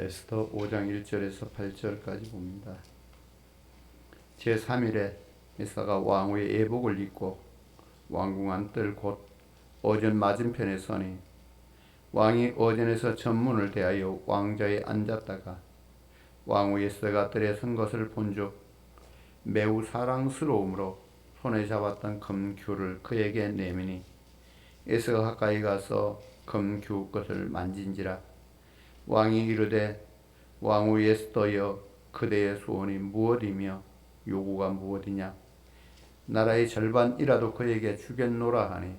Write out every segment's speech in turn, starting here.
에스더 5장 1절에서 8절까지 봅니다. 제3일에 에스더가 왕후의 예복을 입고 왕궁안 뜰 곳 어전 맞은편에 서니 왕이 어전에서 전문을 대하여 왕좌에 앉았다가 왕후 에스더가 뜰에 선 것을 본즉 매우 사랑스러움으로 손에 잡았던 금규를 그에게 내미니 에스더가 가까이 가서 금규 것을 만진지라 왕이 이르되 왕후 에스더여 그대의 소원이 무엇이며 요구가 무엇이냐 나라의 절반이라도 그에게 주겠노라 하니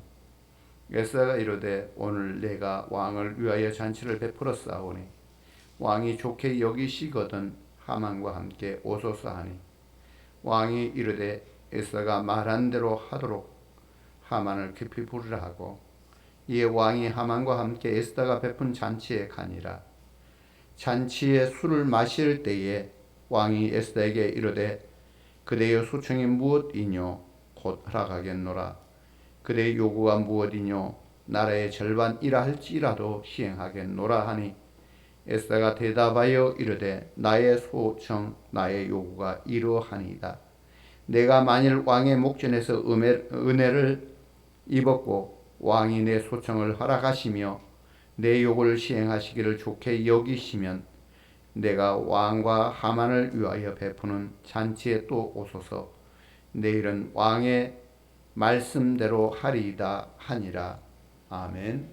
에스더가 이르되 오늘 내가 왕을 위하여 잔치를 베풀었사오니 왕이 좋게 여기시거든 하만과 함께 오소서 하니 왕이 이르되 에스더가 말한 대로 하도록 하만을 깊이 부르라 하고 이에 왕이 하만과 함께 에스더가 베푼 잔치에 가니라. 잔치에 술을 마실 때에 왕이 에스더에게 이르되 그대의 소청이 무엇이뇨 곧 허락하겠노라. 그대의 요구가 무엇이뇨 나라의 절반이라 할지라도 시행하겠노라 하니 에스더가 대답하여 이르되 나의 소청 나의 요구가 이러하니이다. 내가 만일 왕의 목전에서 은혜를 입었고 왕이 내 소청을 허락하시며 내 요구를 시행하시기를 좋게 여기시면 내가 왕과 하만을 위하여 베푸는 잔치에 또 오소서. 내일은 왕의 말씀대로 하리이다 하니라. 아멘.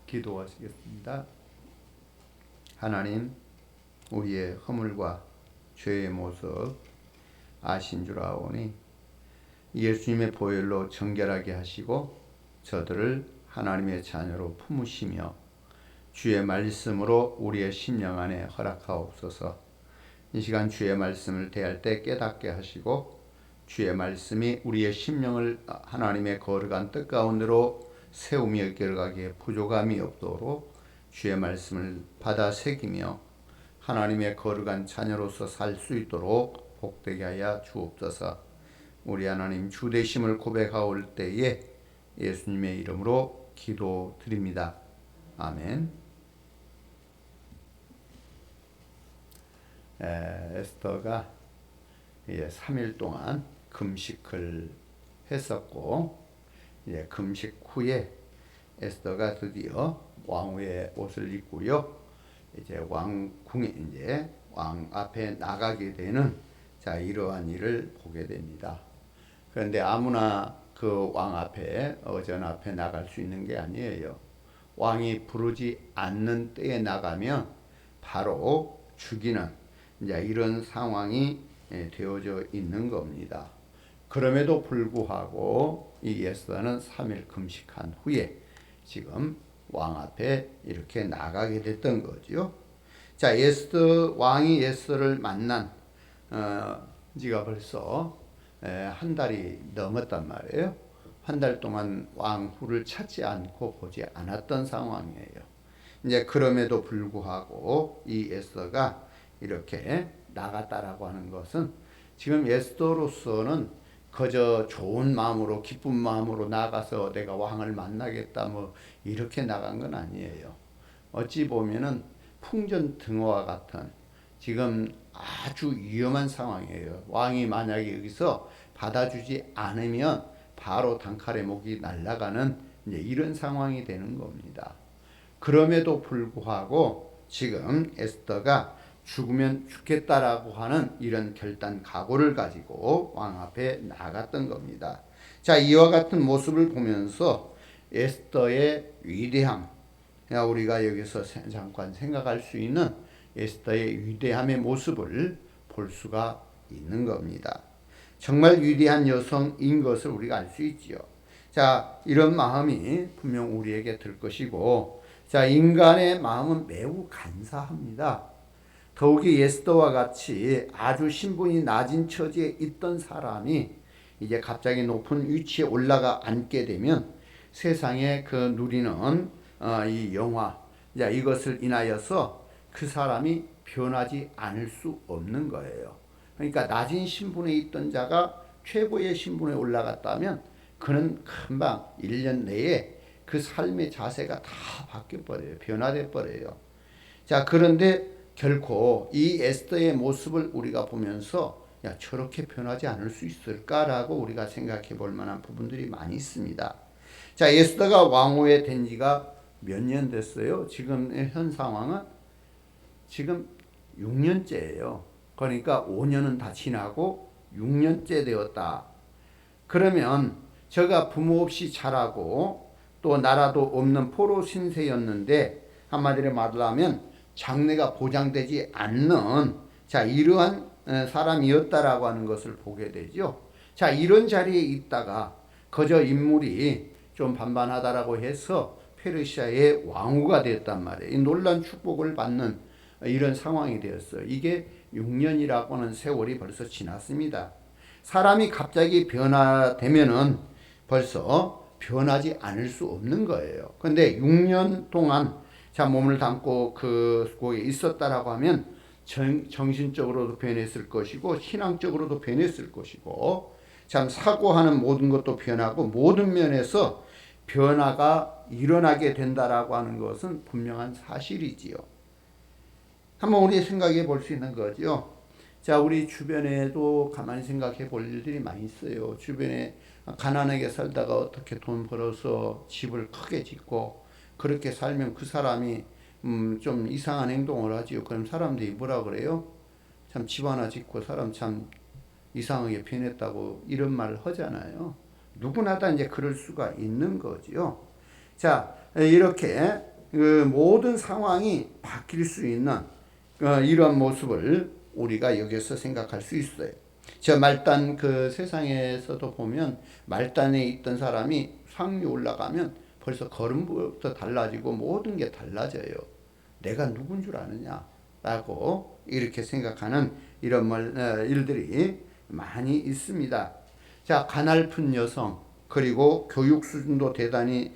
기도하시겠습니다. 하나님, 우리의 허물과 죄의 모습 아신 줄 아오니 예수님의 보혈로 정결하게 하시고 저들을 하나님의 자녀로 품으시며 주의 말씀으로 우리의 심령 안에 허락하옵소서. 이 시간 주의 말씀을 대할 때 깨닫게 하시고 주의 말씀이 우리의 심령을 하나님의 거룩한 뜻 가운데로 세우며 걸어가기에 부족함이 없도록 주의 말씀을 받아 새기며 하나님의 거룩한 자녀로서 살 수 있도록 복되게 하여 주옵소서. 우리 하나님 주 되심을 고백하올 때에 예수님의 이름으로 기도드립니다. 아멘. 에스더가 3일 동안 금식을 했었고 금식 후에 에스더가 드디어 왕후의 옷을 입고요. 이제 왕궁에 왕 앞에 나가게 되는 이러한 일을 보게 됩니다. 그런데 아무나 그 왕 앞에 어전 앞에 나갈 수 있는 게 아니에요. 왕이 부르지 않는 때에 나가면 바로 죽이는 이런 상황이 되어져 있는 겁니다. 그럼에도 불구하고 이 에스더는 3일 금식한 후에 지금 왕 앞에 이렇게 나가게 됐던 거죠. 왕이 에스더를 만난 지가 벌써 한 달이 넘었단 말이에요. 한 달 동안 왕후를 찾지 않고 보지 않았던 상황이에요. 그럼에도 불구하고 이 에스더가 이렇게 나갔다라고 하는 것은 지금 에스더로서는 그저 좋은 마음으로 기쁜 마음으로 나가서 내가 왕을 만나겠다 이렇게 나간 건 아니에요. 어찌 보면은 풍전등화와 같은 지금 아주 위험한 상황이에요. 왕이 만약에 여기서 받아주지 않으면 바로 단칼에 목이 날아가는 이런 상황이 되는 겁니다. 그럼에도 불구하고 지금 에스더가 죽으면 죽겠다라고 하는 이런 결단 각오를 가지고 왕 앞에 나갔던 겁니다. 이와 같은 모습을 보면서 에스더의 위대함, 우리가 여기서 잠깐 생각할 수 있는 에스더의 위대함의 모습을 볼 수가 있는 겁니다. 정말 위대한 여성인 것을 우리가 알 수 있지요. 이런 마음이 분명 우리에게 들 것이고, 인간의 마음은 매우 간사합니다. 더욱이 에스더와 같이 아주 신분이 낮은 처지에 있던 사람이 이제 갑자기 높은 위치에 올라가 앉게 되면 세상에 누리는 이 영화, 이것을 인하여서 그 사람이 변하지 않을 수 없는 거예요. 그러니까 낮은 신분에 있던 자가 최고의 신분에 올라갔다면 그는 금방 1년 내에 그 삶의 자세가 다 바뀌어버려요. 변화돼 버려요. 자, 그런데 결코 이 에스더의 모습을 우리가 보면서 야, 저렇게 변하지 않을 수 있을까라고 우리가 생각해 볼 만한 부분들이 많이 있습니다. 자, 에스더가 왕후에 된 지가 몇 년 됐어요? 지금 현 상황은 지금 6년째예요. 그러니까 5년은 다 지나고 6년째 되었다. 그러면 저가 부모 없이 자라고 또 나라도 없는 포로 신세였는데 한마디로 말하면 장래가 보장되지 않는 자 이러한 사람이었다라고 하는 것을 보게 되죠. 자, 이런 자리에 있다가 그저 인물이 좀 반반하다라고 해서 페르시아의 왕후가 되었단 말이에요. 이 놀란 축복을 받는 이런 상황이 되었어요. 이게 6년이라고 하는 세월이 벌써 지났습니다. 사람이 갑자기 변화되면은 벌써 변하지 않을 수 없는 거예요. 근데 6년 동안 자 몸을 담고 거기에 있었다라고 하면 정신적으로도 변했을 것이고 신앙적으로도 변했을 것이고 참 사고하는 모든 것도 변하고 모든 면에서 변화가 일어나게 된다라고 하는 것은 분명한 사실이지요. 한번 우리 생각해 볼 수 있는 거죠. 자, 우리 주변에도 가만히 생각해 볼 일들이 많이 있어요. 주변에 가난하게 살다가 어떻게 돈 벌어서 집을 크게 짓고 그렇게 살면 그 사람이 좀 이상한 행동을 하지요. 그럼 사람들이 뭐라 그래요? 참 집 하나 짓고 사람 참 이상하게 변했다고 이런 말을 하잖아요. 누구나 다 이제 그럴 수가 있는 거지요. 자, 이렇게 그 모든 상황이 바뀔 수 있는 이러한 모습을 우리가 여기서 생각할 수 있어요. 저 말단 그 세상에서도 보면 말단에 있던 사람이 상위 올라가면 벌써 걸음부터 달라지고 모든 게 달라져요. 내가 누군 줄 아느냐 라고 이렇게 생각하는 이런 일들이 많이 있습니다. 자, 가냘픈 여성 그리고 교육 수준도 대단히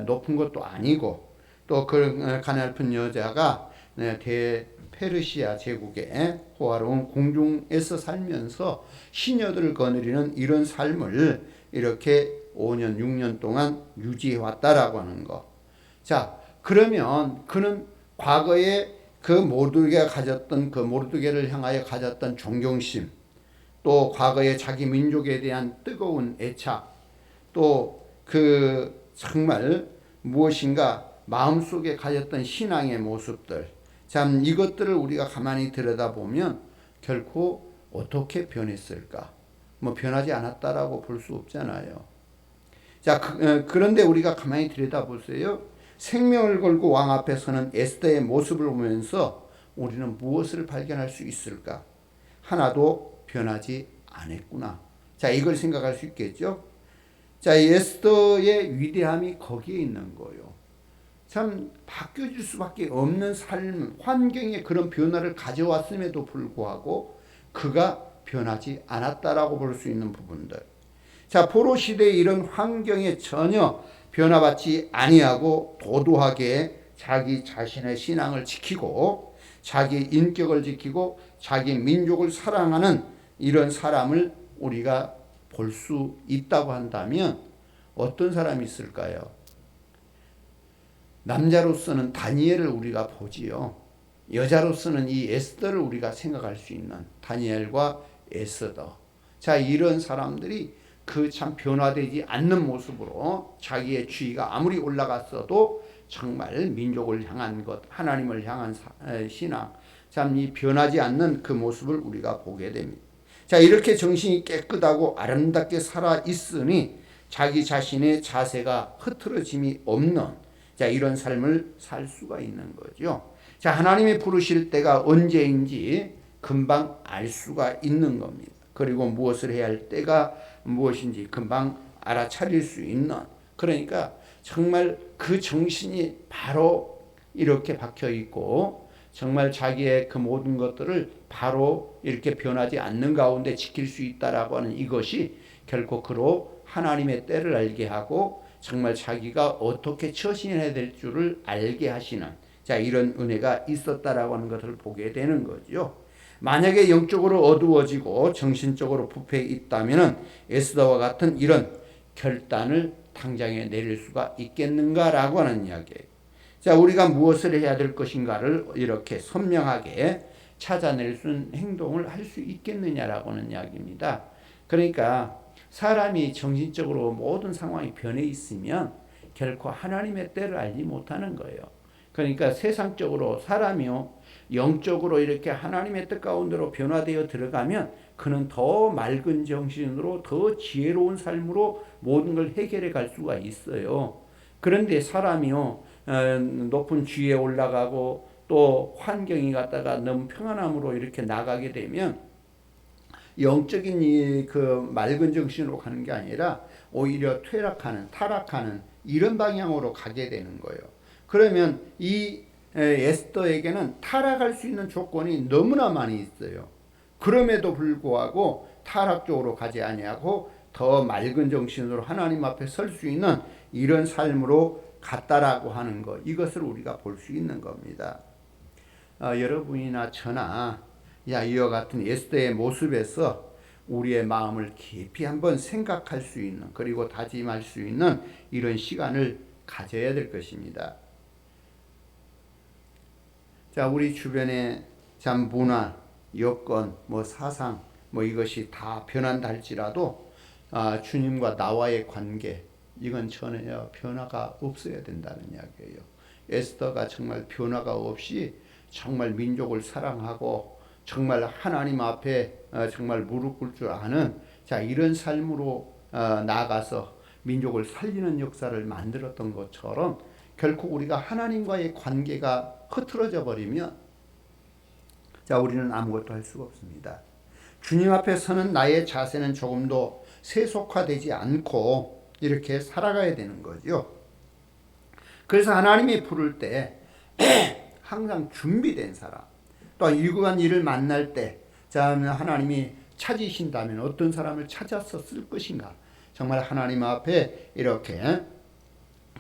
높은 것도 아니고 또 그 가냘픈 여자가 페르시아 제국의 호화로운 궁중에서 살면서 시녀들을 거느리는 이런 삶을 이렇게 5년, 6년 동안 유지해 왔다라고 하는 거. 자, 그러면 그는 과거에 그 모르드게가 가졌던 그 모르드게를 향하여 가졌던 존경심, 또 과거에 자기 민족에 대한 뜨거운 애착, 또 그 정말 무엇인가 마음속에 가졌던 신앙의 모습들, 참 이것들을 우리가 가만히 들여다보면 결코 어떻게 변했을까? 뭐 변하지 않았다라고 볼 수 없잖아요. 자, 그런데 우리가 가만히 들여다보세요. 생명을 걸고 왕 앞에 서는 에스더의 모습을 보면서 우리는 무엇을 발견할 수 있을까? 하나도 변하지 않았구나. 자, 이걸 생각할 수 있겠죠? 자, 에스더의 위대함이 거기에 있는 거예요. 참 바뀌어질 수밖에 없는 삶, 환경에 그런 변화를 가져왔음에도 불구하고 그가 변하지 않았다라고 볼 수 있는 부분들. 자, 포로 시대의 이런 환경에 전혀 변화받지 아니하고 도도하게 자기 자신의 신앙을 지키고 자기 인격을 지키고 자기 민족을 사랑하는 이런 사람을 우리가 볼 수 있다고 한다면 어떤 사람이 있을까요? 남자로서는 다니엘을 우리가 보지요. 여자로서는 이 에스더를 우리가 생각할 수 있는 다니엘과 에스더. 자, 이런 사람들이 그 참 변화되지 않는 모습으로 자기의 지위가 아무리 올라갔어도 정말 민족을 향한 것, 하나님을 향한 신앙, 참 이 변하지 않는 그 모습을 우리가 보게 됩니다. 자, 이렇게 정신이 깨끗하고 아름답게 살아 있으니 자기 자신의 자세가 흐트러짐이 없는 자, 이런 삶을 살 수가 있는 거죠. 자, 하나님이 부르실 때가 언제인지 금방 알 수가 있는 겁니다. 그리고 무엇을 해야 할 때가 무엇인지 금방 알아차릴 수 있는, 그러니까 정말 그 정신이 바로 이렇게 박혀 있고 정말 자기의 그 모든 것들을 바로 이렇게 변하지 않는 가운데 지킬 수 있다라고 하는 이것이 결코 그로 하나님의 때를 알게 하고 정말 자기가 어떻게 처신해야 될 줄을 알게 하시는 자, 이런 은혜가 있었다라고 하는 것을 보게 되는 거죠. 만약에 영적으로 어두워지고 정신적으로 부패해 있다면 에스더와 같은 이런 결단을 당장에 내릴 수가 있겠는가라고 하는 이야기예요. 자, 우리가 무엇을 해야 될 것인가를 이렇게 선명하게 찾아낼 수 있는 행동을 할 수 있겠느냐라고는 이야기입니다. 그러니까 사람이 정신적으로 모든 상황이 변해 있으면 결코 하나님의 때를 알지 못하는 거예요. 그러니까 세상적으로 사람이요, 영적으로 이렇게 하나님의 뜻 가운데로 변화되어 들어가면 그는 더 맑은 정신으로 더 지혜로운 삶으로 모든 걸 해결해 갈 수가 있어요. 그런데 사람이요, 높은 지위에 올라가고 또 환경이 갖다가 너무 평안함으로 이렇게 나가게 되면 영적인 그 맑은 정신으로 가는 게 아니라 오히려 퇴락하는, 타락하는 이런 방향으로 가게 되는 거예요. 그러면 이 에스더에게는 타락할 수 있는 조건이 너무나 많이 있어요. 그럼에도 불구하고 타락 쪽으로 가지 아니하고 더 맑은 정신으로 하나님 앞에 설 수 있는 이런 삶으로 갔다라고 하는 것, 이것을 우리가 볼 수 있는 겁니다. 여러분이나 저나 이와 같은 에스더의 모습에서 우리의 마음을 깊이 한번 생각할 수 있는, 그리고 다짐할 수 있는 이런 시간을 가져야 될 것입니다. 자, 우리 주변에 참 문화, 여건, 사상, 이것이 다 변한다 할지라도 주님과 나와의 관계, 이건 전혀 변화가 없어야 된다는 이야기예요. 에스더가 정말 변화가 없이 정말 민족을 사랑하고 정말 하나님 앞에 정말 무릎 꿇을 줄 아는, 자, 이런 삶으로 나아가서 민족을 살리는 역사를 만들었던 것처럼 결코 우리가 하나님과의 관계가 흐트러져 버리면, 자, 우리는 아무것도 할 수가 없습니다. 주님 앞에 서는 나의 자세는 조금도 세속화되지 않고 이렇게 살아가야 되는 거죠. 그래서 하나님이 부를 때 항상 준비된 사람, 또 일구간 일을 만날 때, 자, 하나님이 찾으신다면 어떤 사람을 찾아서 쓸 것인가, 정말 하나님 앞에 이렇게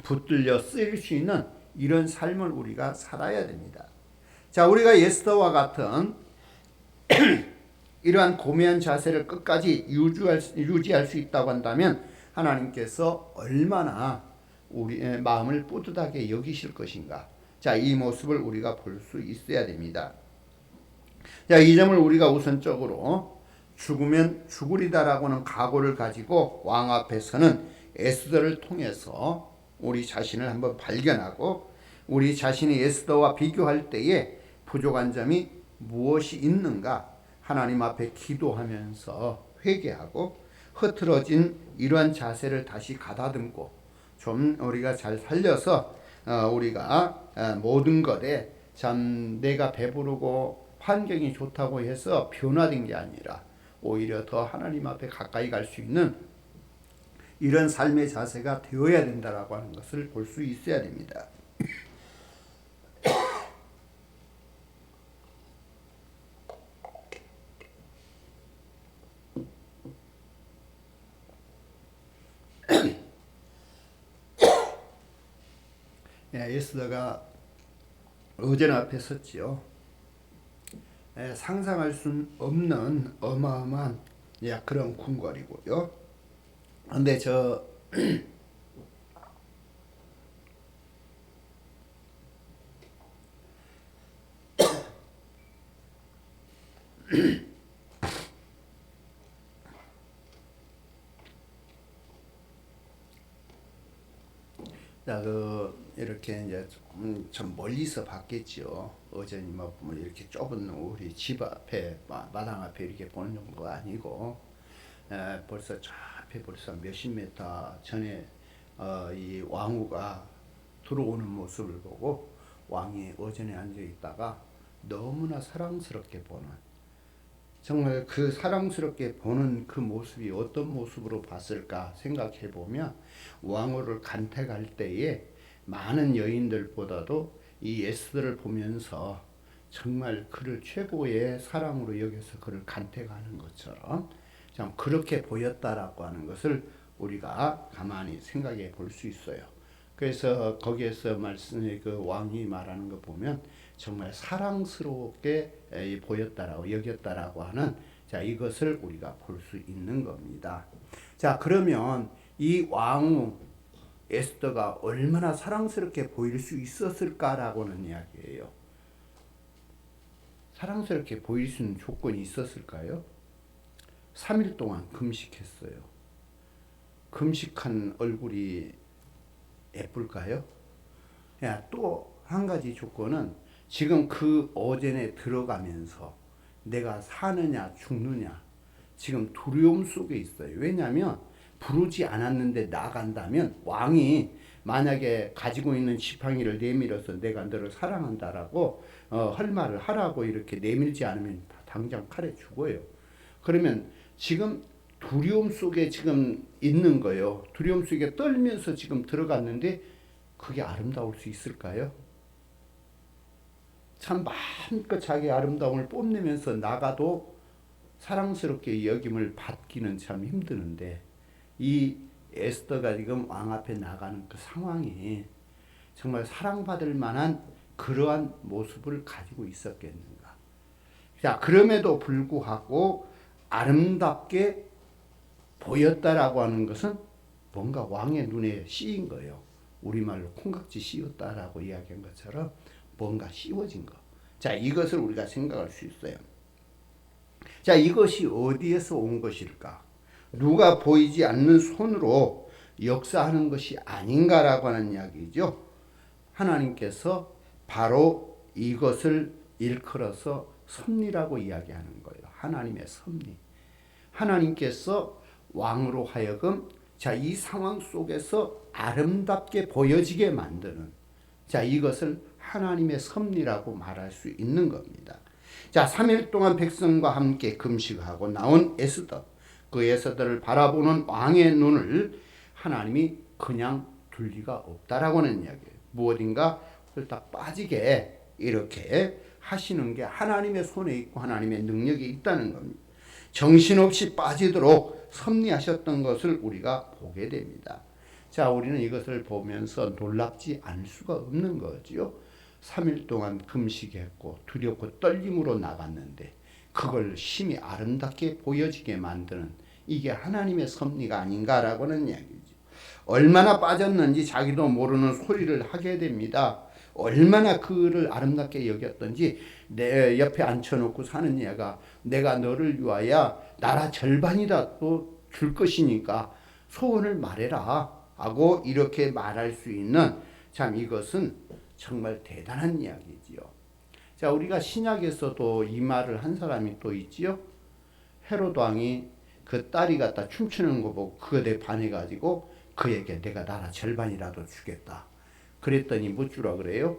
붙들려 쓰일 수 있는 이런 삶을 우리가 살아야 됩니다. 자, 우리가 에스더와 같은 이러한 고매한 자세를 끝까지 유지할 수 있다고 한다면 하나님께서 얼마나 우리의 마음을 뿌듯하게 여기실 것인가. 자, 이 모습을 우리가 볼 수 있어야 됩니다. 자, 이 점을 우리가 우선적으로 죽으면 죽으리다라고는 각오를 가지고 왕 앞에서는 에스더를 통해서 우리 자신을 한번 발견하고, 우리 자신이 에스더와 비교할 때에 부족한 점이 무엇이 있는가 하나님 앞에 기도하면서 회개하고, 흐트러진 이러한 자세를 다시 가다듬고 좀 우리가 잘 살려서 우리가 모든 것에 참 내가 배부르고 환경이 좋다고 해서 변화된 게 아니라 오히려 더 하나님 앞에 가까이 갈 수 있는 이런 삶의 자세가 되어야 된다라고 하는 것을 볼 수 있어야 됩니다. 에스더가 의전 앞에 섰지요. 상상할 수 없는 어마어마한 그런 궁궐이고요. 근데 자, 이렇게 이제 좀 멀리서 봤겠죠. 어전이 이렇게 좁은 우리 집 앞에 마당 앞에 이렇게 보는 정도가 아니고, 벌써 저 앞에 벌써 몇십 미터 전에 이 왕후가 들어오는 모습을 보고 왕이 어전에 앉아 있다가 너무나 사랑스럽게 보는, 정말 그 사랑스럽게 보는 그 모습이 어떤 모습으로 봤을까 생각해 보면, 왕후를 간택할 때에 많은 여인들보다도 이 에스더를 보면서 정말 그를 최고의 사랑으로 여겨서 그를 간택하는 것처럼 참 그렇게 보였다라고 하는 것을 우리가 가만히 생각해 볼 수 있어요. 그래서 거기에서 말씀의 그 왕이 말하는 거 보면 정말 사랑스럽게 보였다라고 여겼다라고 하는, 자, 이것을 우리가 볼 수 있는 겁니다. 자, 그러면 이 왕후, 에스더가 얼마나 사랑스럽게 보일 수 있었을까라고는 이야기예요. 사랑스럽게 보일 수 있는 조건이 있었을까요? 3일 동안 금식했어요. 금식한 얼굴이 예쁠까요? 또 한 가지 조건은 지금 그 어젠에 들어가면서 내가 사느냐 죽느냐 지금 두려움 속에 있어요. 왜냐하면 부르지 않았는데 나간다면 왕이 만약에 가지고 있는 지팡이를 내밀어서 내가 너를 사랑한다라고 할 말을 하라고 이렇게 내밀지 않으면 당장 칼에 죽어요. 그러면 지금 두려움 속에 지금 있는 거예요. 두려움 속에 떨면서 지금 들어갔는데 그게 아름다울 수 있을까요? 참 마음껏 자기 아름다움을 뽐내면서 나가도 사랑스럽게 여김을 받기는 참 힘드는데 이 에스더가 지금 왕 앞에 나가는 그 상황이 정말 사랑받을 만한 그러한 모습을 가지고 있었겠는가. 자, 그럼에도 불구하고 아름답게 보였다라고 하는 것은 뭔가 왕의 눈에 씌인 거예요. 우리말로 콩깍지 씌웠다라고 이야기한 것처럼 뭔가 씌워진 거. 자, 이것을 우리가 생각할 수 있어요. 자, 이것이 어디에서 온 것일까? 누가 보이지 않는 손으로 역사하는 것이 아닌가라고 하는 이야기죠. 하나님께서 바로 이것을 일컬어서 섭리라고 이야기하는 거예요. 하나님의 섭리. 하나님께서 왕으로 하여금 이 상황 속에서 아름답게 보여지게 만드는 이것을 하나님의 섭리라고 말할 수 있는 겁니다. 3일 동안 백성과 함께 금식하고 나온 에스더, 그 에스더를 바라보는 왕의 눈을 하나님이 그냥 둘 리가 없다라고 하는 이야기예요. 무엇인가 홀딱 빠지게 이렇게 하시는 게 하나님의 손에 있고 하나님의 능력이 있다는 겁니다. 정신없이 빠지도록 섭리하셨던 것을 우리가 보게 됩니다. 우리는 이것을 보면서 놀랍지 않을 수가 없는 거죠. 3일 동안 금식했고 두렵고 떨림으로 나갔는데 그걸 심히 아름답게 보여지게 만드는 이게 하나님의 섭리가 아닌가라고는 이야기죠. 얼마나 빠졌는지 자기도 모르는 소리를 하게 됩니다. 얼마나 그를 아름답게 여겼던지 내 옆에 앉혀놓고 사는 얘가 내가 너를 위하여 나라 절반이라도 줄 것이니까 소원을 말해라 하고 이렇게 말할 수 있는 참 이것은 정말 대단한 이야기지요. 우리가 신약에서도 이 말을 한 사람이 또 있지요. 헤롯 왕이 그 딸이 갖다 춤추는 거 보고 그것에 반해가지고 그에게 내가 나라 절반이라도 주겠다. 그랬더니 뭐 주라 그래요?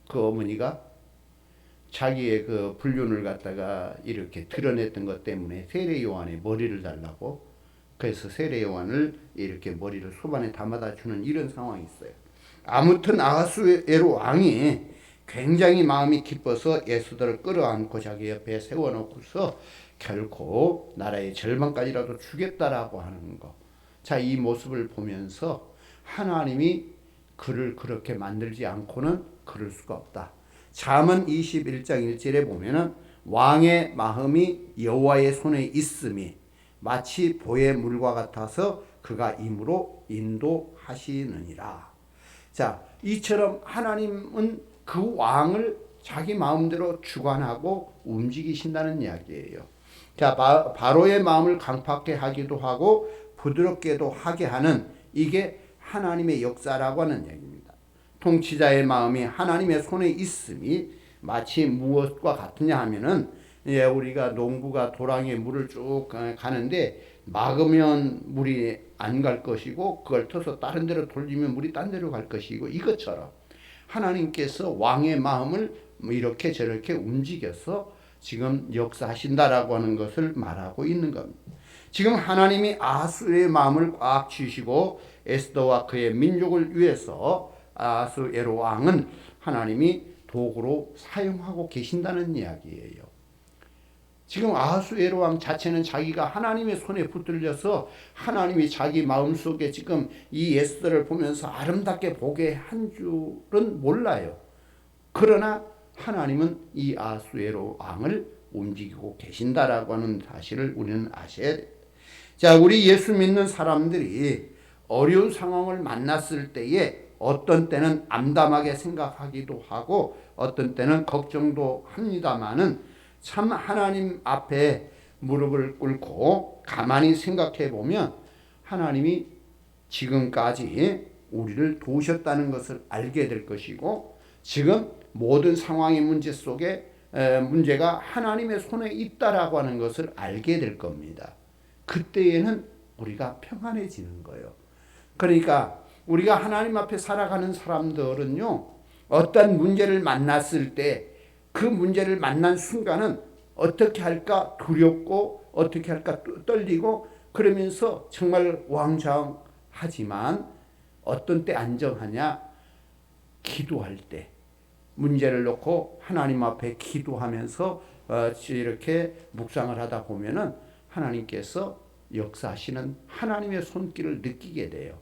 그 어머니가 자기의 그 불륜을 갖다가 이렇게 드러냈던 것 때문에 세례 요한의 머리를 달라고, 그래서 세례 요한을 이렇게 머리를 소반에 담아다 주는 이런 상황이 있어요. 아무튼 아하수에로 왕이 굉장히 마음이 기뻐서 에스더를 끌어안고 자기 옆에 세워놓고서 결코 나라의 절반까지라도 주겠다라고 하는 거. 이 모습을 보면서 하나님이 그를 그렇게 만들지 않고는 그럴 수가 없다. 잠언 21장 1절에 보면은 왕의 마음이 여호와의 손에 있음이 마치 보의 물과 같아서 그가 임으로 인도하시느니라. 이처럼 하나님은 그 왕을 자기 마음대로 주관하고 움직이신다는 이야기예요. 바로의 마음을 강팍하게 하기도 하고 부드럽게도 하게 하는 이게 하나님의 역사라고 하는 얘기입니다. 통치자의 마음이 하나님의 손에 있음이 마치 무엇과 같으냐 하면은 우리가 농부가 도랑에 물을 쭉 가는데 막으면 물이 안 갈 것이고 그걸 터서 다른 데로 돌리면 물이 딴 데로 갈 것이고, 이것처럼 하나님께서 왕의 마음을 이렇게 저렇게 움직여서 지금 역사하신다라고 하는 것을 말하고 있는 겁니다. 지금 하나님이 아하수의 마음을 꽉 쥐시고 에스더와 그의 민족을 위해서 아하수에로 왕은 하나님이 도구로 사용하고 계신다는 이야기예요. 지금 아하수에로 왕 자체는 자기가 하나님의 손에 붙들려서 하나님이 자기 마음속에 지금 이 에스더를 보면서 아름답게 보게 한 줄은 몰라요. 그러나 하나님은 이 아하수에로 왕을 움직이고 계신다라고 하는 사실을 우리는 아셔야 돼요. 우리 예수 믿는 사람들이 어려운 상황을 만났을 때에 어떤 때는 암담하게 생각하기도 하고 어떤 때는 걱정도 합니다마는 참 하나님 앞에 무릎을 꿇고 가만히 생각해 보면 하나님이 지금까지 우리를 도우셨다는 것을 알게 될 것이고 지금 모든 상황의 문제 속에 문제가 하나님의 손에 있다라고 하는 것을 알게 될 겁니다. 그때에는 우리가 평안해지는 거예요. 그러니까 우리가 하나님 앞에 살아가는 사람들은요, 어떤 문제를 만났을 때 그 문제를 만난 순간은 어떻게 할까 두렵고 어떻게 할까 떨리고 그러면서 정말 왕좌하지만 어떤 때 안정하냐? 기도할 때 문제를 놓고 하나님 앞에 기도하면서 이렇게 묵상을 하다 보면은 하나님께서 역사하시는 하나님의 손길을 느끼게 돼요.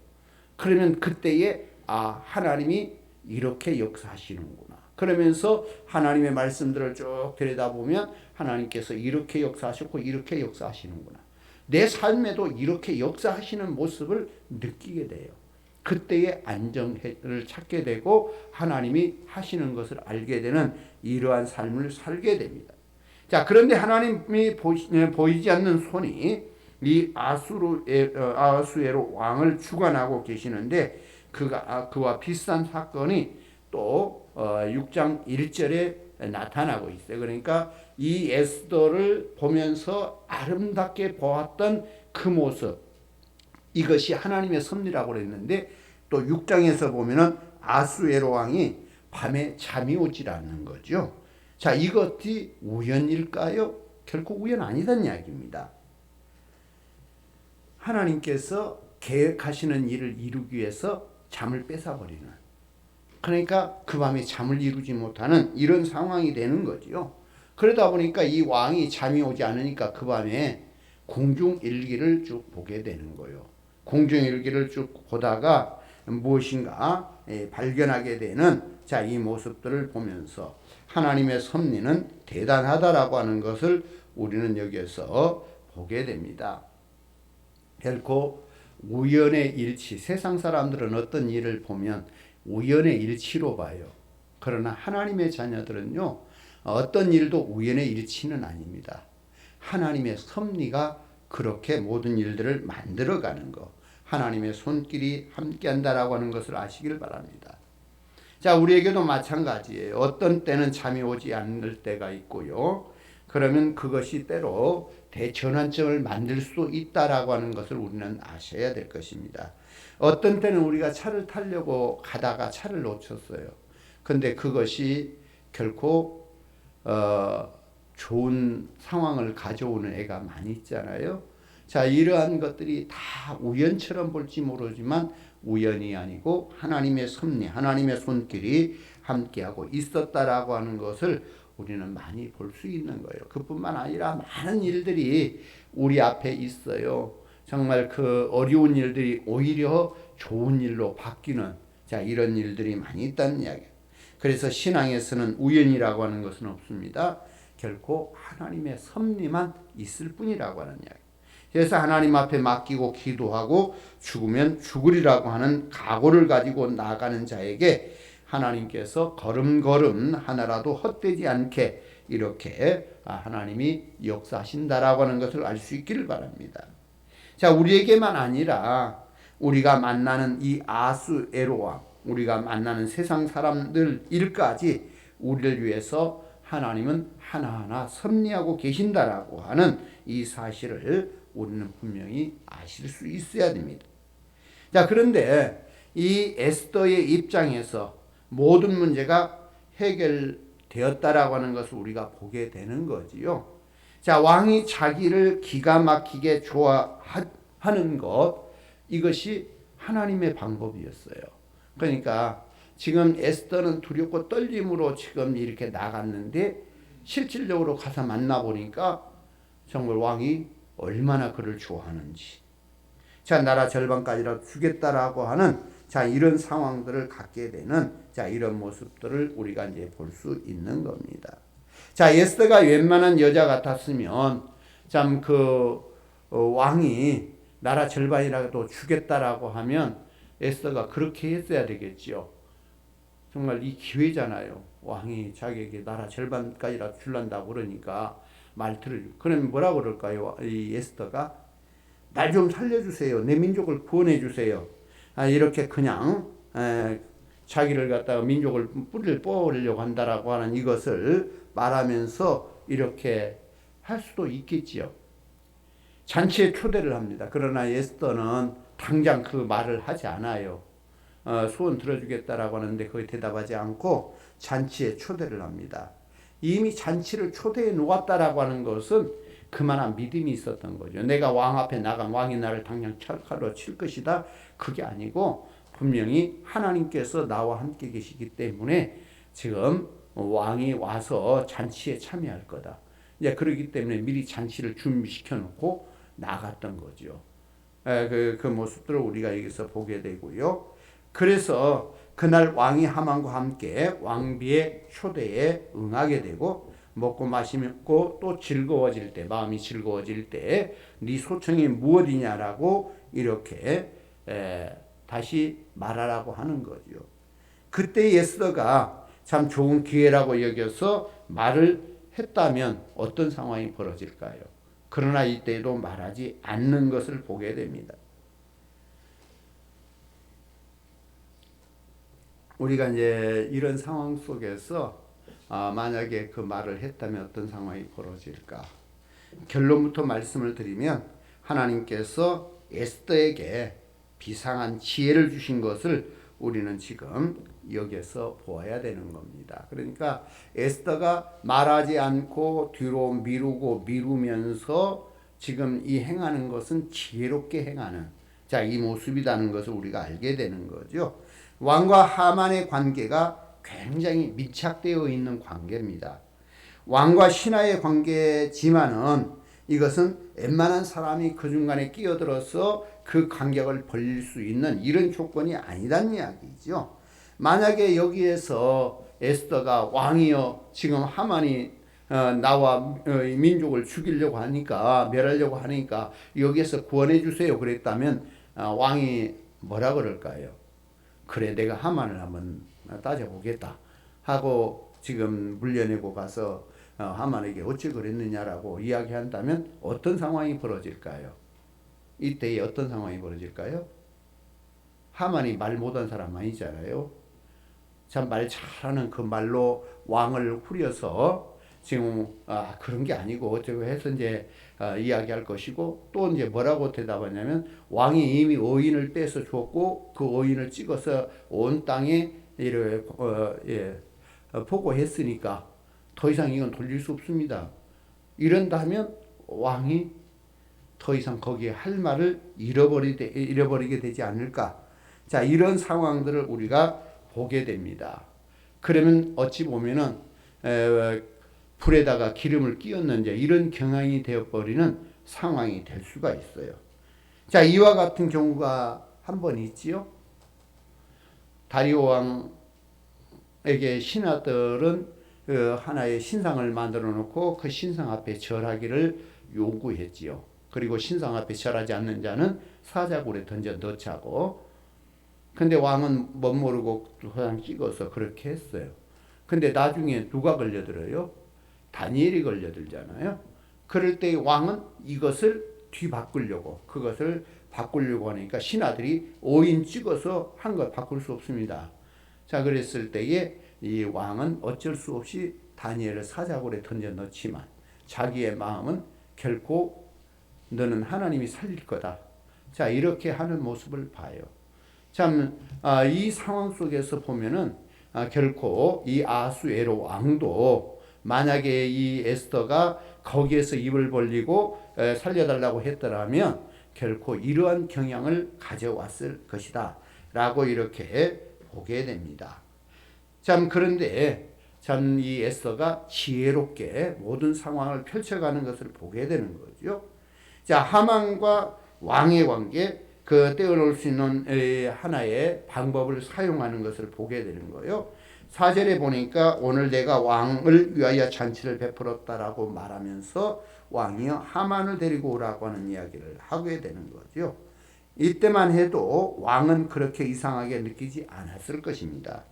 그러면 그때에 하나님이 이렇게 역사하시는구나. 그러면서 하나님의 말씀들을 쭉 들여다보면 하나님께서 이렇게 역사하셨고 이렇게 역사하시는구나. 내 삶에도 이렇게 역사하시는 모습을 느끼게 돼요. 그때의 안정을 찾게 되고 하나님이 하시는 것을 알게 되는 이러한 삶을 살게 됩니다. 자, 그런데 하나님이 보이지 않는 손이 이 아하수에로 왕을 주관하고 계시는데 그와 비슷한 사건이 또 6장 1절에 나타나고 있어요. 그러니까 이 에스더를 보면서 아름답게 보았던 그 모습, 이것이 하나님의 섭리라고 그랬는데 또 6장에서 보면은 아수에로 왕이 밤에 잠이 오질 않는 거죠. 자, 이것이 우연일까요? 결코 우연 아니다는 이야기입니다. 하나님께서 계획하시는 일을 이루기 위해서 잠을 뺏어버리는, 그러니까 그 밤에 잠을 이루지 못하는 이런 상황이 되는 거죠. 그러다 보니까 이 왕이 잠이 오지 않으니까 그 밤에 공중일기를 쭉 보게 되는 거예요. 공중일기를 쭉 보다가 무엇인가 발견하게 되는 이 모습들을 보면서 하나님의 섭리는 대단하다라고 하는 것을 우리는 여기에서 보게 됩니다. 결코 우연의 일치, 세상 사람들은 어떤 일을 보면 우연의 일치로 봐요. 그러나 하나님의 자녀들은요, 어떤 일도 우연의 일치는 아닙니다. 하나님의 섭리가 그렇게 모든 일들을 만들어가는 것, 하나님의 손길이 함께한다라고 하는 것을 아시길 바랍니다. 자, 우리에게도 마찬가지예요. 어떤 때는 잠이 오지 않을 때가 있고요. 그러면 그것이 때로 대전환점을 만들 수 있다라고 하는 것을 우리는 아셔야 될 것입니다. 어떤 때는 우리가 차를 타려고 가다가 차를 놓쳤어요. 근데 그것이 결코 좋은 상황을 가져오는 애가 많이 있잖아요. 자, 이러한 것들이 다 우연처럼 볼지 모르지만 우연이 아니고 하나님의 섭리, 하나님의 손길이 함께하고 있었다라고 하는 것을 우리는 많이 볼 수 있는 거예요. 그뿐만 아니라 많은 일들이 우리 앞에 있어요. 정말 그 어려운 일들이 오히려 좋은 일로 바뀌는 이런 일들이 많이 있다는 이야기예요. 그래서 신앙에서는 우연이라고 하는 것은 없습니다. 결코 하나님의 섭리만 있을 뿐이라고 하는 이야기. 그래서 하나님 앞에 맡기고 기도하고 죽으면 죽으리라고 하는 각오를 가지고 나가는 자에게 하나님께서 걸음걸음 하나라도 헛되지 않게 이렇게 하나님이 역사하신다라고 하는 것을 알 수 있기를 바랍니다. 자, 우리에게만 아니라 우리가 만나는 이 아수에로 왕, 우리가 만나는 세상 사람들 일까지 우리를 위해서 하나님은 하나하나 섭리하고 계신다라고 하는 이 사실을 우리는 분명히 아실 수 있어야 됩니다. 자, 그런데 이 에스더의 입장에서 모든 문제가 해결되었다라고 하는 것을 우리가 보게 되는 거지요. 자, 왕이 자기를 기가 막히게 좋아하는 것, 이것이 하나님의 방법이었어요. 그러니까 지금 에스더는 두렵고 떨림으로 지금 이렇게 나갔는데 실질적으로 가서 만나보니까 정말 왕이 얼마나 그를 좋아하는지, 자, 나라 절반까지라도 주겠다라고 하는 이런 상황들을 갖게 되는 이런 모습들을 우리가 이제 볼 수 있는 겁니다. 자, 에스더가 웬만한 여자 같았으면 참 왕이 나라 절반이라도 주겠다라고 하면 에스더가 그렇게 했어야 되겠지요. 정말 이 기회잖아요. 왕이 자기에게 나라 절반까지라도 줄란다고 그러니까 말틀을. 그러면 뭐라고 그럴까요? 이 에스더가 날 좀 살려주세요. 내 민족을 구원해 주세요. 이렇게 그냥 자기를 갖다가 민족을 뿌리를 뽑으려고 한다라고 하는 이것을 말하면서 이렇게 할 수도 있겠지요. 잔치에 초대를 합니다. 그러나 에스더는 당장 그 말을 하지 않아요. 소원 들어주겠다라고 하는데 거기 대답하지 않고 잔치에 초대를 합니다. 이미 잔치를 초대해 놓았다라고 하는 것은 그만한 믿음이 있었던 거죠. 내가 왕 앞에 나간 왕이 나를 당장 칼로 칠 것이다. 그게 아니고 분명히 하나님께서 나와 함께 계시기 때문에 지금 왕이 와서 잔치에 참여할 거다. 이제 그러기 때문에 미리 잔치를 준비시켜 놓고 나갔던 거죠. 그 모습들을 우리가 여기서 보게 되고요. 그래서 그날 왕이 하만과 함께 왕비의 초대에 응하게 되고 먹고 마시고 또 즐거워질 때, 마음이 즐거워질 때 네 소청이 무엇이냐라고 이렇게 다시 말하라고 하는 거죠. 그때 에스더가 참 좋은 기회라고 여겨서 말을 했다면 어떤 상황이 벌어질까요? 그러나 이때도 말하지 않는 것을 보게 됩니다. 우리가 이제 이런 상황 속에서 만약에 그 말을 했다면 어떤 상황이 벌어질까? 결론부터 말씀을 드리면 하나님께서 에스더에게 비상한 지혜를 주신 것을 우리는 지금 여기서 보아야 되는 겁니다. 그러니까 에스더가 말하지 않고 뒤로 미루면서 지금 이 행하는 것은 지혜롭게 행하는 이 모습이라는 것을 우리가 알게 되는 거죠. 왕과 하만의 관계가 굉장히 밀착되어 있는 관계입니다. 왕과 신하의 관계지만은 이것은 웬만한 사람이 그 중간에 끼어들어서 그 간격을 벌릴 수 있는 이런 조건이 아니란 이야기죠. 만약에 여기에서 에스더가 왕이여 지금 하만이 나와 민족을 죽이려고 하니까 멸하려고 하니까 여기에서 구원해 주세요 그랬다면 왕이 뭐라 그럴까요? 그래 내가 하만을 한번 따져보겠다 하고 지금 물려내고 가서 하만에게 어찌 그랬느냐라고 이야기한다면 어떤 상황이 벌어질까요? 이때에 어떤 상황이 벌어질까요? 하만이 말 못한 사람 아니잖아요. 참 말 잘하는 그 말로 왕을 후려서 지금 그런 게 아니고 어쩌고 해서 이제 이야기할 것이고 또 이제 뭐라고 대답하냐면 왕이 이미 어인을 떼서 줬고 그 어인을 찍어서 온 땅에 보고했으니까 더 이상 이건 돌릴 수 없습니다. 이런다면 왕이 더 이상 거기에 할 말을 잃어버리게 되지 않을까. 자, 이런 상황들을 우리가 보게 됩니다. 그러면 어찌 보면은 불에다가 기름을 끼얹는 이런 경향이 되어버리는 상황이 될 수가 있어요. 자, 이와 같은 경우가 한 번 있지요. 다리오 왕에게 신하들은 하나의 신상을 만들어 놓고 그 신상 앞에 절하기를 요구했지요. 그리고 신상 앞에 절하지 않는 자는 사자굴에 던져 넣자고. 근데 왕은 멋모르고 그냥 찍어서 그렇게 했어요. 근데 나중에 누가 걸려들어요? 다니엘이 걸려들잖아요. 그럴 때 왕은 이것을 그것을 바꾸려고 하니까 신하들이 오인 찍어서 한 걸 바꿀 수 없습니다. 자, 그랬을 때에 이 왕은 어쩔 수 없이 다니엘을 사자굴에 던져 넣지만 자기의 마음은 결코 너는 하나님이 살릴 거다. 자, 이렇게 하는 모습을 봐요. 참, 이 상황 속에서 보면은 결코 이 아수에로 왕도 만약에 이 에스더가 거기에서 입을 벌리고 살려달라고 했더라면 결코 이러한 경향을 가져왔을 것이다. 라고 이렇게 보게 됩니다. 참, 그런데 참 이 에스더가 지혜롭게 모든 상황을 펼쳐가는 것을 보게 되는 거죠. 자, 하만과 왕의 관계, 떼어놓을 수 있는 하나의 방법을 사용하는 것을 보게 되는 거예요. 4절에 보니까 오늘 내가 왕을 위하여 잔치를 베풀었다라고 말하면서 왕이여 하만을 데리고 오라고 하는 이야기를 하게 되는 거죠. 이때만 해도 왕은 그렇게 이상하게 느끼지 않았을 것입니다.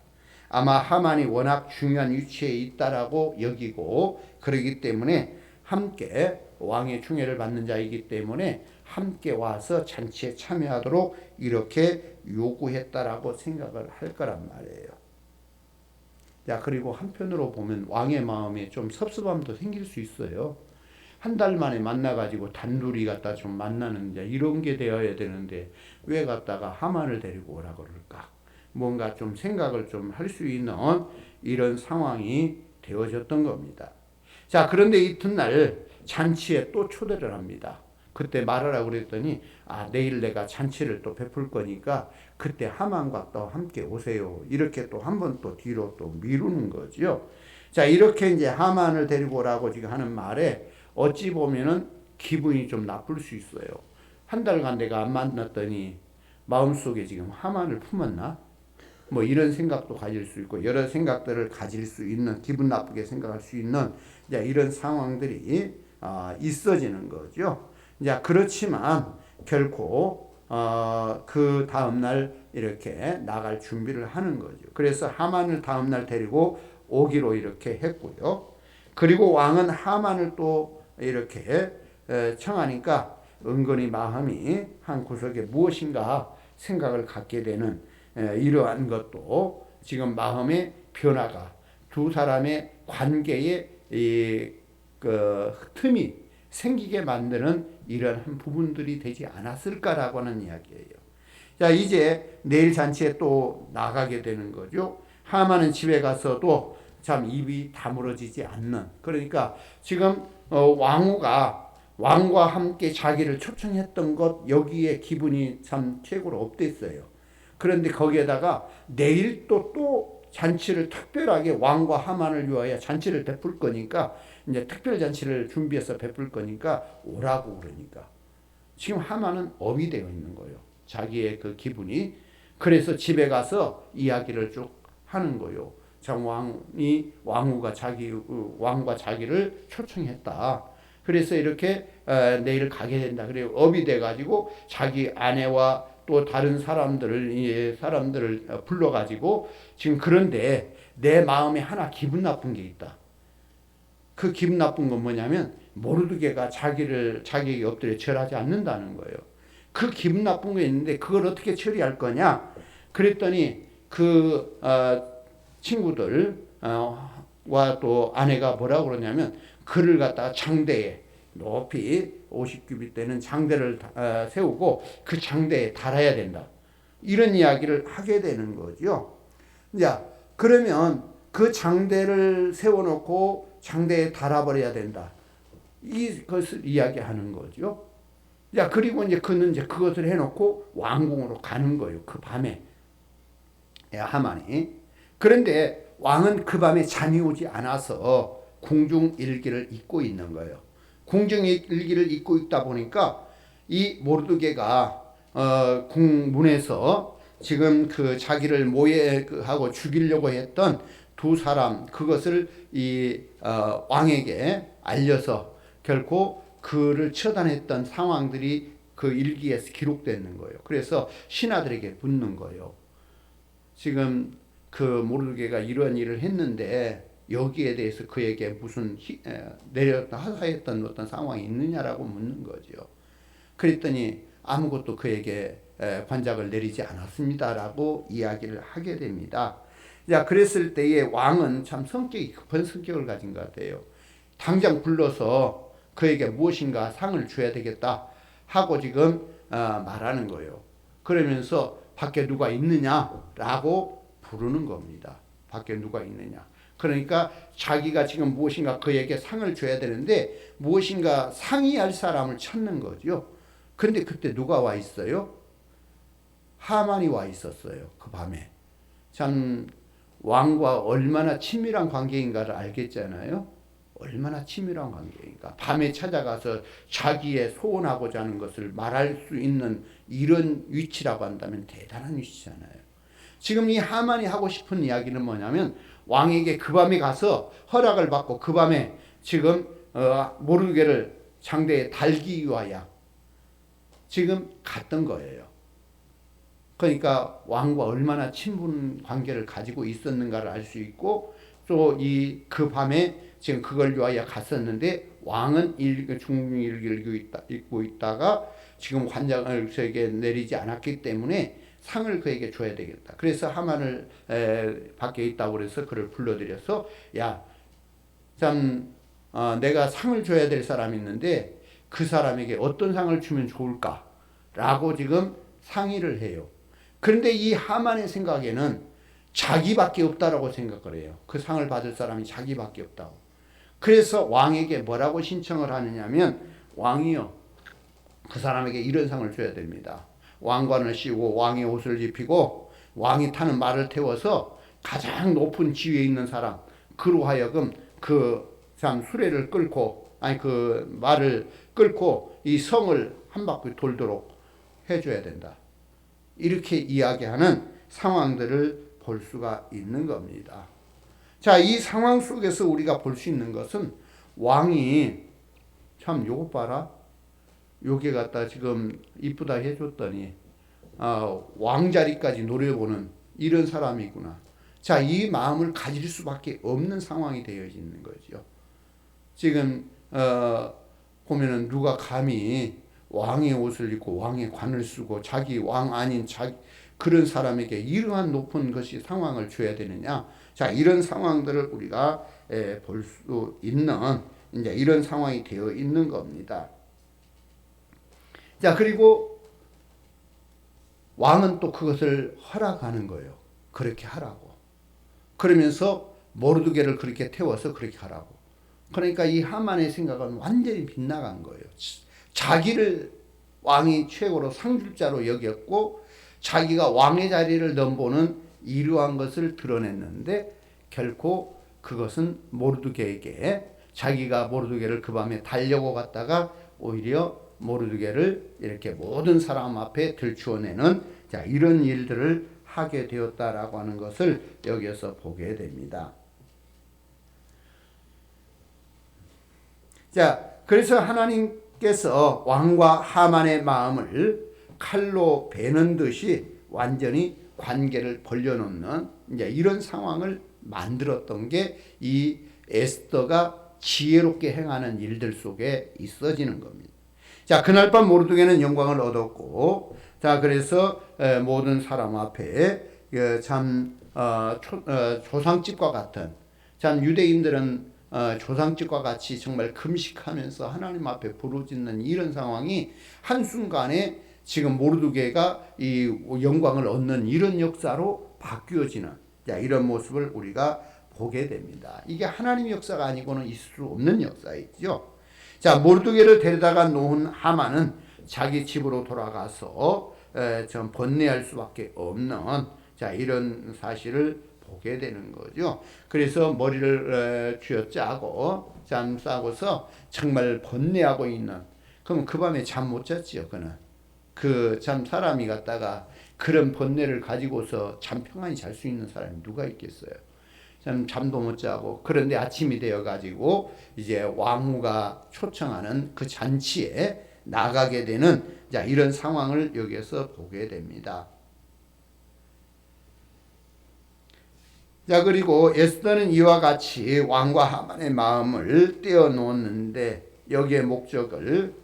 아마 하만이 워낙 중요한 위치에 있다라고 여기고 그러기 때문에 함께 왕의 충애를 받는 자이기 때문에 함께 와서 잔치에 참여하도록 이렇게 요구했다라고 생각을 할 거란 말이에요. 자, 그리고 한편으로 보면 왕의 마음에 좀 섭섭함도 생길 수 있어요. 한 달 만에 만나가지고 단둘이 갖다 좀 만나는 이런 게 되어야 되는데 왜 갖다가 하만을 데리고 오라 그럴까? 뭔가 좀 생각을 좀 할 수 있는 이런 상황이 되어졌던 겁니다. 자, 그런데 이튿날 잔치에 또 초대를 합니다. 그때 말하라고 그랬더니 내일 내가 잔치를 또 베풀 거니까 그때 하만과 또 함께 오세요. 이렇게 또 한 번 또 뒤로 또 미루는 거죠. 자, 이렇게 이제 하만을 데리고 오라고 지금 하는 말에 어찌 보면은 기분이 좀 나쁠 수 있어요. 한 달간 내가 안 만났더니 마음속에 지금 하만을 품었나? 뭐 이런 생각도 가질 수 있고 여러 생각들을 가질 수 있는 기분 나쁘게 생각할 수 있는 이런 상황들이 있어지는 거죠. 그렇지만 결코 그 다음날 이렇게 나갈 준비를 하는 거죠. 그래서 하만을 다음날 데리고 오기로 이렇게 했고요. 그리고 왕은 하만을 또 이렇게 청하니까 은근히 마음이 한 구석에 무엇인가 생각을 갖게 되는 이러한 것도 지금 마음의 변화가 두 사람의 관계에 그 틈이 생기게 만드는 이런 부분들이 되지 않았을까라고 하는 이야기예요. 자, 이제 내일 잔치에 또 나가게 되는 거죠. 하만은 집에 가서도 참 입이 다물어지지 않는, 그러니까 지금 왕과 함께 자기를 초청했던 것 여기에 기분이 참 최고로 업됐어요. 그런데 거기에다가 내일 또 잔치를 특별하게 왕과 하만을 위하여 잔치를 베풀 거니까 이제 특별 잔치를 준비해서 베풀 거니까 오라고 그러니까 지금 하만은 업이 되어 있는 거예요. 자기의 그 기분이. 그래서 집에 가서 이야기를 쭉 하는 거예요. 참 왕과 자기를 초청했다. 그래서 이렇게 내일 가게 된다. 그리고 업이 돼 가지고 자기 아내와 또 다른 사람들을 불러 가지고 지금 그런데 내 마음에 하나 기분 나쁜 게 있다. 그 기분 나쁜 건 뭐냐면 모르드게가 자기에게 엎드려 절하지 않는다는 거예요. 그 기분 나쁜 게 있는데 그걸 어떻게 처리할 거냐? 그랬더니 그 친구들과 또 아내가 뭐라고 그러냐면 그를 갖다가 장대에 높이 50규빗 되는 장대를 세우고 그 장대에 달아야 된다. 이런 이야기를 하게 되는 거죠. 자, 그러면 그 장대를 세워놓고 장대에 달아버려야 된다. 이것을 이야기하는 거죠. 자, 그리고 그는 그것을 해놓고 왕궁으로 가는 거예요. 그 밤에. 하만이. 그런데 왕은 그 밤에 잠이 오지 않아서 궁중 일기를 읽고 있는 거예요. 궁중 일기를 읽고 있다 보니까 이 모르드게가 궁문에서 지금 그 자기를 모해하고 죽이려고 했던 두 사람 그것을 이 왕에게 알려서 결코 그를 처단했던 상황들이 그 일기에서 기록되는 거예요. 그래서 신하들에게 묻는 거예요. 지금 그 모르드게가 이런 일을 했는데 여기에 대해서 그에게 무슨 하사했던 어떤 상황이 있느냐라고 묻는 거죠. 그랬더니 아무것도 그에게 관작을 내리지 않았습니다라고 이야기를 하게 됩니다. 자, 그랬을 때에 왕은 참 성격이 급한 성격을 가진 것 같아요. 당장 불러서 그에게 무엇인가 상을 줘야 되겠다 하고 지금 말하는 거예요. 그러면서 밖에 누가 있느냐라고 부르는 겁니다. 밖에 누가 있느냐. 그러니까 자기가 지금 무엇인가 그에게 상을 줘야 되는데 무엇인가 상의할 사람을 찾는 거죠. 근데 그때 누가 와 있어요? 하만이 와 있었어요. 그 밤에. 참 왕과 얼마나 친밀한 관계인가를 알겠잖아요. 얼마나 친밀한 관계인가. 밤에 찾아가서 자기의 소원하고자 하는 것을 말할 수 있는 이런 위치라고 한다면 대단한 위치잖아요. 지금 이 하만이 하고 싶은 이야기는 뭐냐면 왕에게 그 밤에 가서 허락을 받고 그 밤에 지금 모르드게를 장대에 달기 위하여 지금 갔던 거예요. 그러니까 왕과 얼마나 친분 관계를 가지고 있었는가를 알 수 있고, 또 그 밤에 지금 그걸 위하여 갔었는데 왕은 중일기를 읽고 있다가 지금 관장을 그에게 내리지 않았기 때문에 상을 그에게 줘야 되겠다. 그래서 하만을 밖에 있다고 그래서 그를 불러들여서 야, 참 내가 상을 줘야 될 사람이 있는데 그 사람에게 어떤 상을 주면 좋을까라고 지금 상의를 해요. 그런데 이 하만의 생각에는 자기밖에 없다라고 생각을 해요. 그 상을 받을 사람이 자기밖에 없다고. 그래서 왕에게 뭐라고 신청을 하느냐면, 왕이요, 그 사람에게 이런 상을 줘야 됩니다. 왕관을 씌우고 왕의 옷을 입히고 왕이 타는 말을 태워서 가장 높은 지위에 있는 사람, 그로 하여금 그 참 수레를 끌고, 그 말을 끌고 이 성을 한 바퀴 돌도록 해줘야 된다. 이렇게 이야기하는 상황들을 볼 수가 있는 겁니다. 자, 이 상황 속에서 우리가 볼 수 있는 것은 왕이 참 요거 봐라. 요게 갖다 지금 이쁘다 해줬더니 왕자리까지 노려보는 이런 사람이구나. 자, 이 마음을 가질 수밖에 없는 상황이 되어 있는 거죠. 지금 보면은 누가 감히 왕의 옷을 입고 왕의 관을 쓰고 자기 왕 아닌 자기 그런 사람에게 이러한 높은 것이 상황을 줘야 되느냐. 자, 이런 상황들을 우리가 볼 수 있는 이제 이런 상황이 되어 있는 겁니다. 자, 그리고 왕은 또 그것을 허락하는 거예요. 그렇게 하라고. 그러면서 모르드게를 그렇게 태워서 그렇게 하라고. 그러니까 이 하만의 생각은 완전히 빗나간 거예요. 자기를 왕이 최고로 상줄자로 여겼고 자기가 왕의 자리를 넘보는 이러한 것을 드러냈는데 결코 그것은 모르드게에게, 자기가 모르드게를 그 밤에 달려고 갔다가 오히려 모르드게를 이렇게 모든 사람 앞에 들추어내는 자, 이런 일들을 하게 되었다라고 하는 것을 여기서 보게 됩니다. 자, 그래서 하나님께서 왕과 하만의 마음을 칼로 베는 듯이 완전히 관계를 벌려놓는 이제 이런 상황을 만들었던 게 이 에스더가 지혜롭게 행하는 일들 속에 있어지는 겁니다. 자, 그날 밤 모르드게는 영광을 얻었고, 자, 그래서 모든 사람 앞에 참 조상집과 같은, 참 유대인들은 조상집과 같이 정말 금식하면서 하나님 앞에 부르짖는 이런 상황이 한순간에 지금 모르드게가 이 영광을 얻는 이런 역사로 바뀌어지는, 자, 이런 모습을 우리가 보게 됩니다. 이게 하나님의 역사가 아니고는 있을 수 없는 역사이죠. 자, 모르드게를 데려다가 놓은 하만은 자기 집으로 돌아가서 좀 번뇌할 수밖에 없는, 자, 이런 사실을 보게 되는 거죠. 그래서 머리를 쥐어짜고 잠 싸고서 정말 번뇌하고 있는, 그럼 그 밤에 잠 못 잤지요. 그는 그 참 사람이 갔다가 그런 번뇌를 가지고서 잠 평안히 잘 수 있는 사람이 누가 있겠어요. 참 잠도 못 자고, 그런데 아침이 되어 가지고 이제 왕후가 초청하는 그 잔치에 나가게 되는, 자, 이런 상황을 여기에서 보게 됩니다. 자, 그리고 에스더는 이와 같이 왕과 하만의 마음을 떼어놓았는데 여기에 목적을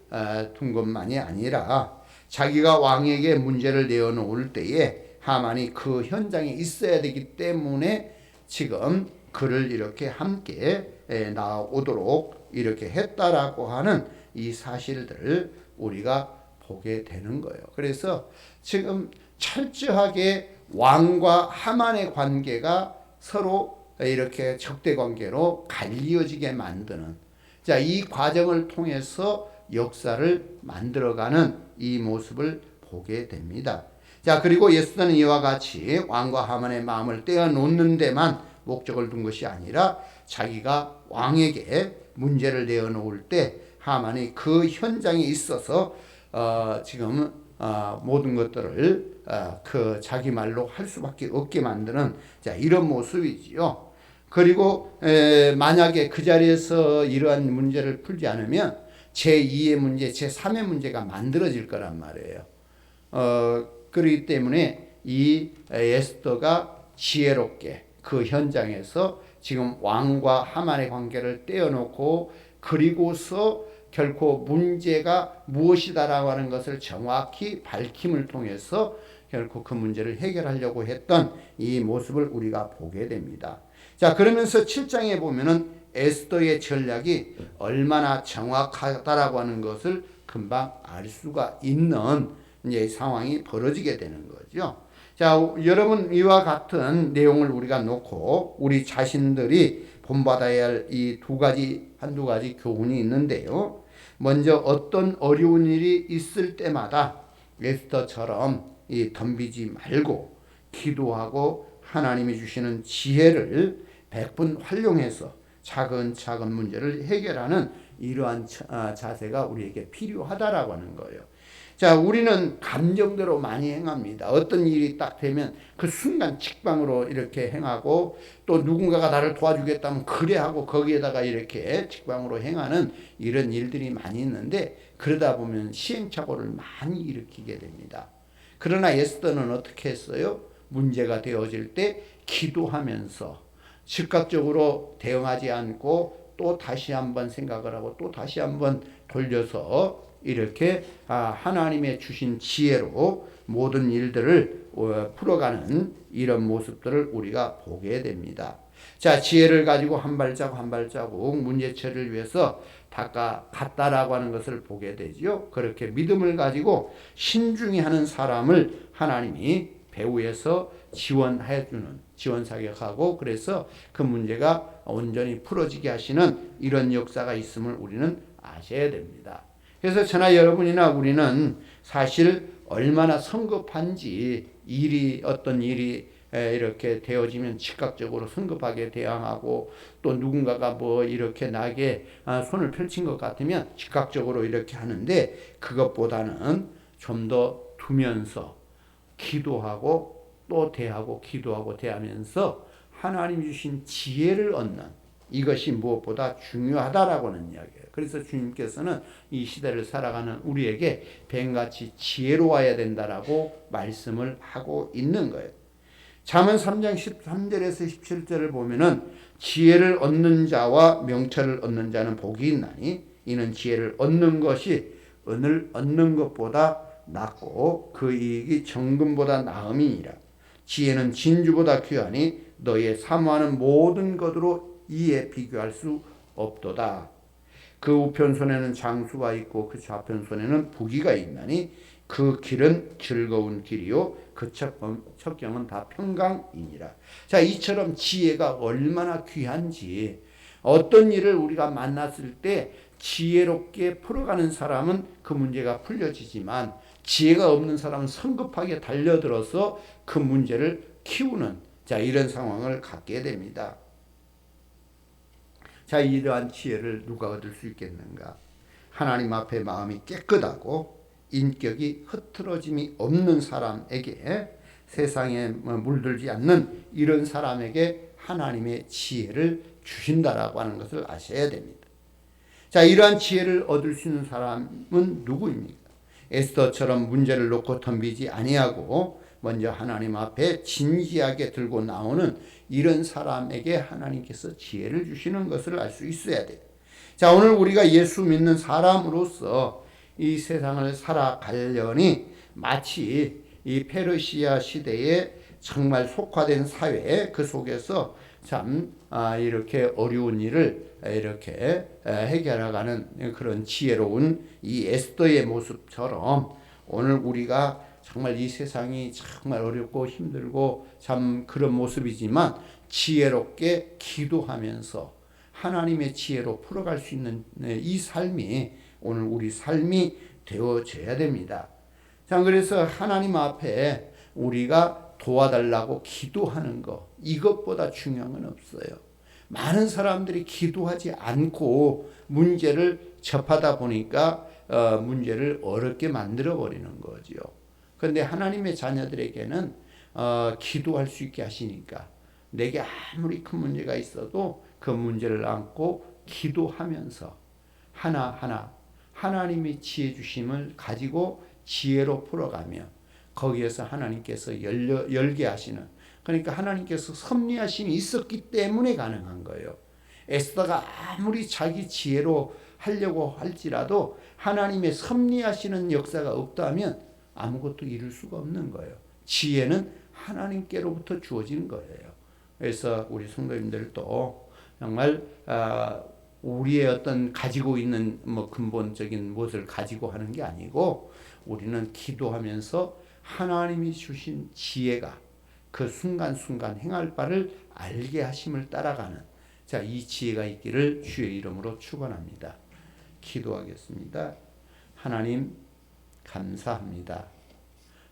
둔 것만이 아니라 자기가 왕에게 문제를 내어놓을 때에 하만이 그 현장에 있어야 되기 때문에 지금 그를 이렇게 함께 나오도록 이렇게 했다라고 하는 이 사실들을 우리가 보게 되는 거예요. 그래서 지금 철저하게 왕과 하만의 관계가 서로 이렇게 적대 관계로 갈리어지게 만드는, 자, 이 과정을 통해서 역사를 만들어가는 이 모습을 보게 됩니다. 자, 그리고 에스더는 이와 같이 왕과 하만의 마음을 떼어놓는 데만 목적을 둔 것이 아니라 자기가 왕에게 문제를 내어놓을 때 하만이 그 현장에 있어서 지금 모든 것들을 그 자기 말로 할 수밖에 없게 만드는, 자, 이런 모습이지요. 그리고 만약에 그 자리에서 이러한 문제를 풀지 않으면 제2의 문제, 제3의 문제가 만들어질 거란 말이에요. 그렇기 때문에 이 에스더가 지혜롭게 그 현장에서 지금 왕과 하만의 관계를 떼어놓고 그리고서 결코 문제가 무엇이다라고 하는 것을 정확히 밝힘을 통해서 결코 그 문제를 해결하려고 했던 이 모습을 우리가 보게 됩니다. 자, 그러면서 7장에 보면은 에스더의 전략이 얼마나 정확하다라고 하는 것을 금방 알 수가 있는 이제 상황이 벌어지게 되는 거죠. 자, 여러분 이와 같은 내용을 우리가 놓고 우리 자신들이 본받아야 할 이 한두 가지 교훈이 있는데요. 먼저 어떤 어려운 일이 있을 때마다 에스더처럼 덤비지 말고 기도하고 하나님이 주시는 지혜를 100분 활용해서 차근차근 문제를 해결하는 이러한 자세가 우리에게 필요하다라고 하는 거예요. 자, 우리는 감정대로 많이 행합니다. 어떤 일이 딱 되면 그 순간 직방으로 이렇게 행하고 또 누군가가 나를 도와주겠다면 그래 하고 거기에다가 이렇게 직방으로 행하는 이런 일들이 많이 있는데 그러다 보면 시행착오를 많이 일으키게 됩니다. 그러나 에스더는 어떻게 했어요? 문제가 되어질 때 기도하면서 즉각적으로 대응하지 않고 또 다시 한번 생각을 하고 또 다시 한번 돌려서 이렇게 하나님의 주신 지혜로 모든 일들을 풀어가는 이런 모습들을 우리가 보게 됩니다. 자, 지혜를 가지고 한 발자국 한 발자국 문제 처리를 위해서 갔다라고 하는 것을 보게 되죠. 그렇게 믿음을 가지고 신중히 하는 사람을 하나님이 배후에서 지원 사격하고 그래서 그 문제가 온전히 풀어지게 하시는 이런 역사가 있음을 우리는 아셔야 됩니다. 그래서 저나 여러분이나 우리는 사실 얼마나 성급한지 어떤 일이 이렇게 되어지면 즉각적으로 성급하게 대항하고 또 누군가가 뭐 이렇게 나에게 손을 펼친 것 같으면 즉각적으로 이렇게 하는데 그것보다는 좀 더 두면서 기도하고 또 대하고 기도하고 대하면서 하나님 주신 지혜를 얻는 이것이 무엇보다 중요하다라고는 이야기예요. 그래서 주님께서는 이 시대를 살아가는 우리에게 뱀같이 지혜로워야 된다라고 말씀을 하고 있는 거예요. 잠언 3장 13절에서 17절을 보면은 지혜를 얻는 자와 명철을 얻는 자는 복이 있나니 이는 지혜를 얻는 것이 은을 얻는 것보다 낫고 그 이익이 정금보다 나음이니라. 지혜는 진주보다 귀하니 너의 사모하는 모든 것으로 이에 비교할 수 없도다. 그 우편손에는 장수가 있고 그 좌편손에는 부귀가 있나니 그 길은 즐거운 길이요 그 첩경은 다 평강이니라. 자, 이처럼 지혜가 얼마나 귀한지 어떤 일을 우리가 만났을 때 지혜롭게 풀어가는 사람은 그 문제가 풀려지지만 지혜가 없는 사람은 성급하게 달려들어서 그 문제를 키우는 이런 상황을 갖게 됩니다. 자, 이러한 지혜를 누가 얻을 수 있겠는가? 하나님 앞에 마음이 깨끗하고 인격이 흐트러짐이 없는 사람에게 세상에 물들지 않는 이런 사람에게 하나님의 지혜를 주신다라고 하는 것을 아셔야 됩니다. 자, 이러한 지혜를 얻을 수 있는 사람은 누구입니까? 에스더처럼 문제를 놓고 덤비지 아니하고 먼저 하나님 앞에 진지하게 들고 나오는 이런 사람에게 하나님께서 지혜를 주시는 것을 알 수 있어야 돼요. 자, 오늘 우리가 예수 믿는 사람으로서 이 세상을 살아가려니 마치 이 페르시아 시대에 정말 속화된 사회 그 속에서 참 이렇게 어려운 일을 이렇게 해결하가는 그런 지혜로운 이 에스더의 모습처럼 오늘 우리가 정말 이 세상이 정말 어렵고 힘들고 참 그런 모습이지만 지혜롭게 기도하면서 하나님의 지혜로 풀어갈 수 있는 이 삶이 오늘 우리 삶이 되어져야 됩니다. 자, 그래서 하나님 앞에 우리가 도와달라고 기도하는 것 이것보다 중요한 건 없어요. 많은 사람들이 기도하지 않고 문제를 접하다 보니까 문제를 어렵게 만들어 버리는 거죠. 그런데 하나님의 자녀들에게는 기도할 수 있게 하시니까 내게 아무리 큰 문제가 있어도 그 문제를 안고 기도하면서 하나하나 하나님이 지혜 주심을 가지고 지혜로 풀어가며 거기에서 하나님께서 열게 하시는, 그러니까 하나님께서 섭리하심이 있었기 때문에 가능한 거예요. 에스더가 아무리 자기 지혜로 하려고 할지라도 하나님의 섭리하시는 역사가 없다면 아무것도 이룰 수가 없는 거예요. 지혜는 하나님께로부터 주어지는 거예요. 그래서 우리 성도님들도 정말 우리의 어떤 가지고 있는 근본적인 무엇을 가지고 하는 게 아니고 우리는 기도하면서 하나님이 주신 지혜가 그 순간순간 행할 바를 알게 하심을 따라가는, 자, 이 지혜가 있기를 주의 이름으로 축원합니다. 기도하겠습니다. 하나님 감사합니다.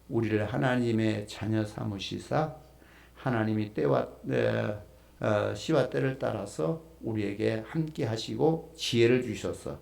우리를 하나님의 자녀 삼으시사 하나님이 때와 시와 때를 따라서 우리에게 함께 하시고 지혜를 주셔서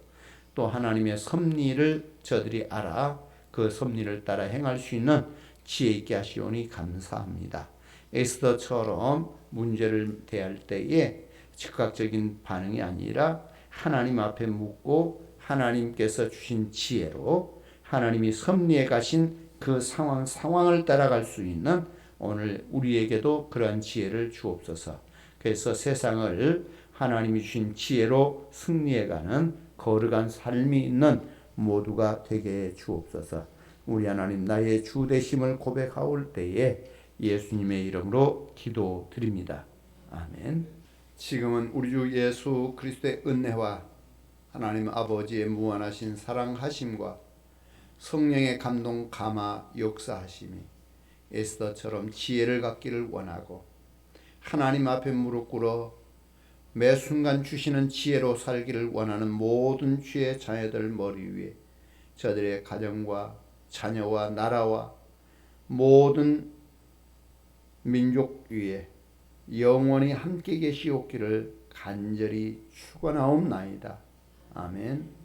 또 하나님의 섭리를 저들이 알아 그 섭리를 따라 행할 수 있는 지혜 있게 하시오니 감사합니다. 에스더처럼 문제를 대할 때에 즉각적인 반응이 아니라 하나님 앞에 묻고 하나님께서 주신 지혜로 하나님이 섭리해 가신 그 상황을 따라갈 수 있는 오늘 우리에게도 그러한 지혜를 주옵소서. 그래서 세상을 하나님이 주신 지혜로 승리해가는 거룩한 삶이 있는 모두가 되게 주옵소서. 우리 하나님 나의 주 되심을 고백하올 때에 예수님의 이름으로 기도드립니다. 아멘. 지금은 우리 주 예수 그리스도의 은혜와 하나님 아버지의 무한하신 사랑하심과 성령의 감동 감화 역사하심이 에스더처럼 지혜를 갖기를 원하고 하나님 앞에 무릎 꿇어 매 순간 주시는 지혜로 살기를 원하는 모든 주의 자녀들 머리 위에 저들의 가정과 자녀와 나라와 모든 민족 위에 영원히 함께 계시옵기를 간절히 축원하옵나이다. 아멘.